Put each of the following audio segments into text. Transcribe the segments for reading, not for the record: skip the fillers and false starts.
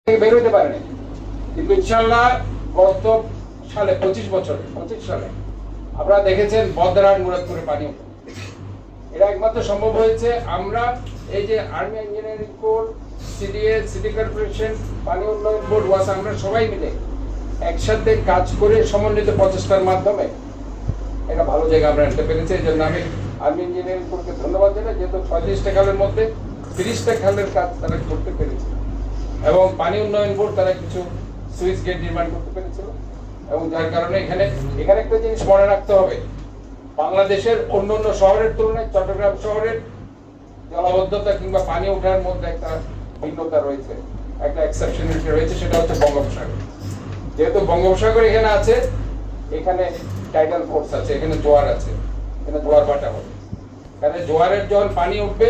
বের হতে পারেনি, কিন্তু ইনশাল্লাহ গত সালে 25 সালে আপনারা দেখেছেন বদরার মুরাদপুরে পানি ওঠে। এটা একমাত্র সম্ভব হয়েছে আমরা এই যে army engineering core, CDA, city corporation, পানি উন্নয়ন বোর্ড, ওয়াসা, আমরা সবাই মিলে একসাথে কাজ করে সমন্বিত প্রচেষ্টার মাধ্যমে একটা ভালো জায়গা আমরা আনতে পেরেছি। এই জন্য আমি আর্মি ইঞ্জিনিয়ারিং কোরকে ধন্যবাদ জানাই, যেহেতু 36টা খালের মধ্যে 30টা খালের কাজ তারা করতে পেরেছে, এবং পানি উন্নয়ন বোর্ড তারা কিছু সুইচ গেট নির্মাণ করতে পেরেছিল। এবং যার কারণে এখানে একটা জিনিস মনে রাখতে হবে, বাংলাদেশের অন্যান্য শহরের তুলনায় চট্টগ্রাম শহরের জলাবদ্ধতা কিংবা পানি ওঠার মধ্যে একটা ভিন্নতা রয়েছে, একটা এক্সেপশনালিটি রয়েছে, সেটা হচ্ছে বঙ্গোপসাগর। যেহেতু বঙ্গোপসাগর এখানে আছে, এখানে টাইডাল ফোর্স আছে, এখানে জোয়ার আছে, এখানে জোয়ার ভাটা হবে। কারণ জোয়ারের যখন পানি উঠবে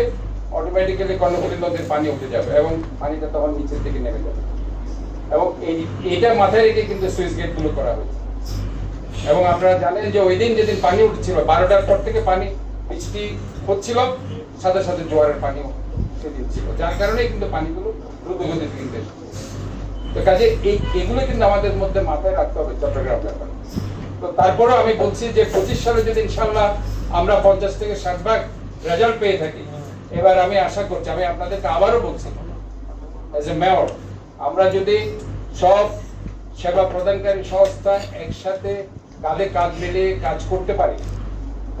অটোমেটিক্যালি কর্ণফুলী নদীর পানি উঠে যাবে এবং পানিটা তখন নিচের দিকে নেমে যাবে। এবং এইটা মাথায় রেখে কিন্তু সুইচ গেট গুলো করা হয়েছে। এবং আপনারা জানেন যে ওই দিন যেদিন পানি উঠছিল 12টার পর থেকে পানি বৃষ্টি হচ্ছিল, সাথে সাথে জোয়ারের পানিও সেদিন ছিল, যার কারণে কিন্তু পানিগুলো দ্রুত গতিতে কিন্তু তো কাজে এগুলো কিন্তু আমাদের মধ্যে মাথায় রাখতে হবে চট্টগ্রাম ব্যাপারে। তো তারপরেও আমি বলছি যে 25 সালে যদি ইনশাল্লাহ আমরা 50 থেকে 60 রেজাল্ট পেয়ে থাকি, এবার আমি আশা করছি, আমি আপনাদেরকে আবারও বলছি এজ এ মেয়র, আমরা যদি সব সেবা প্রদানকারী সংস্থা একসাথে কাঁধে কাঁধ মিলিয়ে কাজ করতে পারি,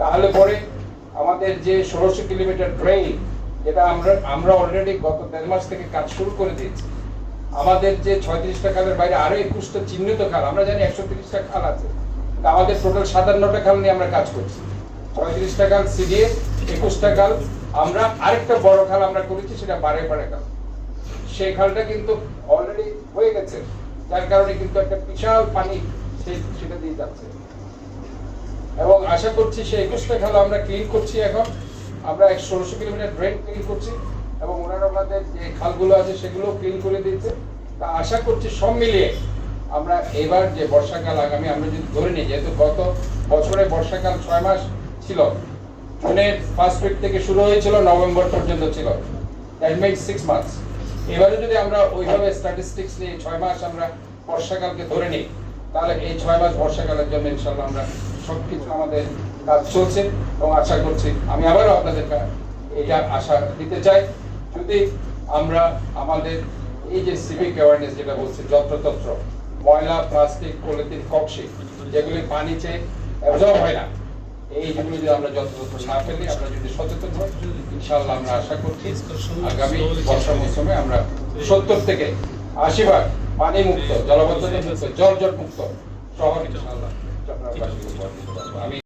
তাহলে পরে আমাদের যে 1600 কিলোমিটার ড্রেন, যেটা আমরা অলরেডি গত 1.5 মাস থেকে কাজ শুরু করে দিয়েছি, আমাদের যে 36টা খালের বাইরে আরো 21টা চিহ্নিত খাল, আমরা জানি 130টা খাল আছে, আমাদের টোটাল 57টা খাল নিয়ে আমরা কাজ করছি। 36টা খাল সিডিএ, 21টা খাল, আমরা আরেকটা বড় খাল আমরা করেছি, সেটা বারেপাড়া খাল। সেই খালটা কিন্তু অলরেডি হয়ে গেছে, যার কারণে কিন্তু একটা বিশাল পানি সেটা দিয়ে যাচ্ছে। এবং আশা করছি সেই 21টা খাল আমরা ক্লিন করছি, এখন আমরা 1600 কিলোমিটার ড্রেন ক্লিন করছি, এবং ওনারা আমাদের যে খালগুলো আছে সেগুলো ক্লিন করে দিচ্ছে। তা আশা করছি সব মিলিয়ে আমরা এবার যে বর্ষাকাল আগামী, আমরা যদি ধরে নিই, যেহেতু গত বছরে বর্ষাকাল 6 মাস ছিল, জুনের ফার্স্ট উইক থেকে শুরু হয়েছিল, নভেম্বর পর্যন্ত ছিল, দ্যাট মিনস 6 মান্থস। এবারে যদি আমরা ওইভাবে স্ট্যাটিস্টিক্স নিয়ে 6 মাস আমরা বর্ষাকালকে ধরে নিই, তাহলে এই 6 মাস বর্ষাকালের জন্য ইনশাল্লাহ আমরা সবকিছু আমাদের কাজ চলছে। এবং আশা করছি, আমি আবারও আপনাদের এটা আশা দিতে চাই, যদি আমরা আমাদের এই যে সিভিক অ্যাওয়ারনেস যেটা বলছি, যত্রতত্র ময়লা, প্লাস্টিক, পলিথিন, কক্সি, যেগুলি পানিতে অ্যাবজর্ব হয় না, এই যেগুলো যদি আমরা যত্রতত্র না ফেলি, আমরা যদি সচেতন হই, ইনশাআল্লাহ আমরা আশা করছি আগামী বর্ষা মৌসুমে আমরা 70 থেকে 80% পানি মুক্ত, জলাবদ্ধতা মুক্ত, জল মুক্ত শহর ইনশাআল্লাহ চট্টগ্রামবাসীকে উপহার দিতে পারবো। আমি